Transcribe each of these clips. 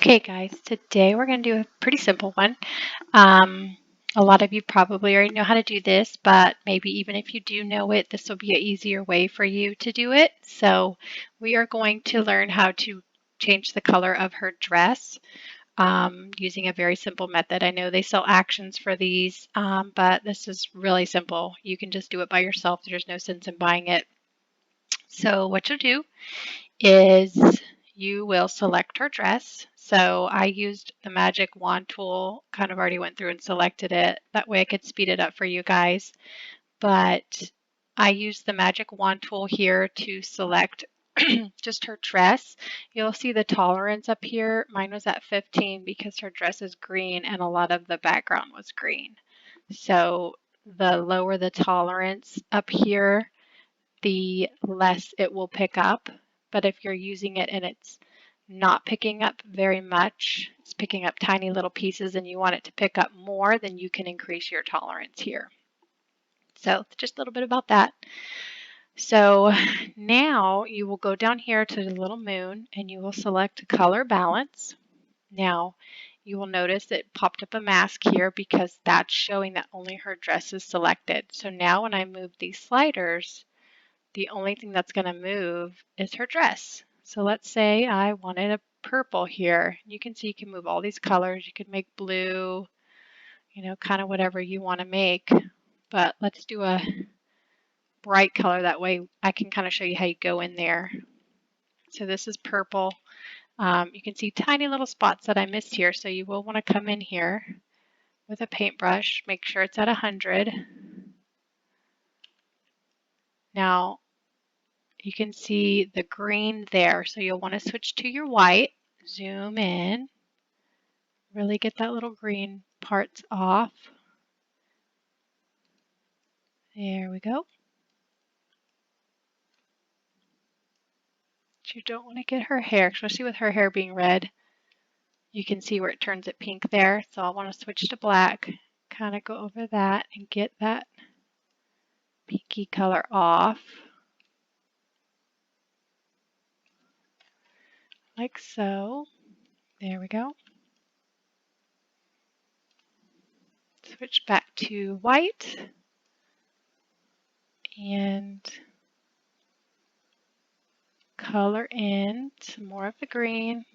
Okay, guys, today we're going to do a pretty simple one. Um, a lot of you probably already know how to do this, but maybe even if you do know it, this will be an easier way for you to do it. So we are going to learn how to change the color of her dress using a very simple method. I know they sell actions for these, but this is really simple. You can just do it by yourself. There's no sense in buying it. So what you'll do is you will select her dress. So I used the magic wand tool, kind of already went through and selected it. That way I could speed it up for you guys. But I used the magic wand tool here to select just her dress. You'll see the tolerance up here. Mine was at 15 because her dress is green and a lot of the background was green. So the lower the tolerance up here, the less it will pick up. But if you're using it and it's not picking up very much, it's picking up tiny little pieces and you want it to pick up more, then you can increase your tolerance here. So just a little bit about that. So now you will go down here to the little moon and you will select color balance. Now you will notice it popped up a mask here because that's showing that only her dress is selected. So now when I move these sliders, the only thing that's going to move is her dress. So let's say I wanted a purple here. You can see you can move all these colors. You could make blue, kind of whatever you want to make. But let's do a bright color. That way I can kind of show you how you go in there. So this is purple. You can see tiny little spots that I missed here. So you will want to come in here with a paintbrush. Make sure it's at 100. Now you can see the green there. So you'll want to switch to your white. Zoom in. Really get that little green parts off. There we go. But you don't want to get her hair, especially with her hair being red. You can see where it turns it pink there. So I want to switch to black, kind of go over that and get that pinky color off. Like so. There we go. Switch back to white and color in some more of the green.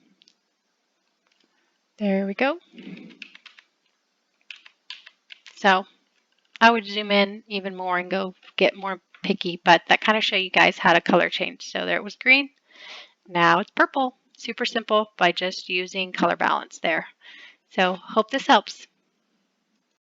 There we go. So I would zoom in even more and go get more picky, but that kind of show you guys how to color change. So there it was green. Now it's purple. Super simple by just using color balance there. So hope this helps.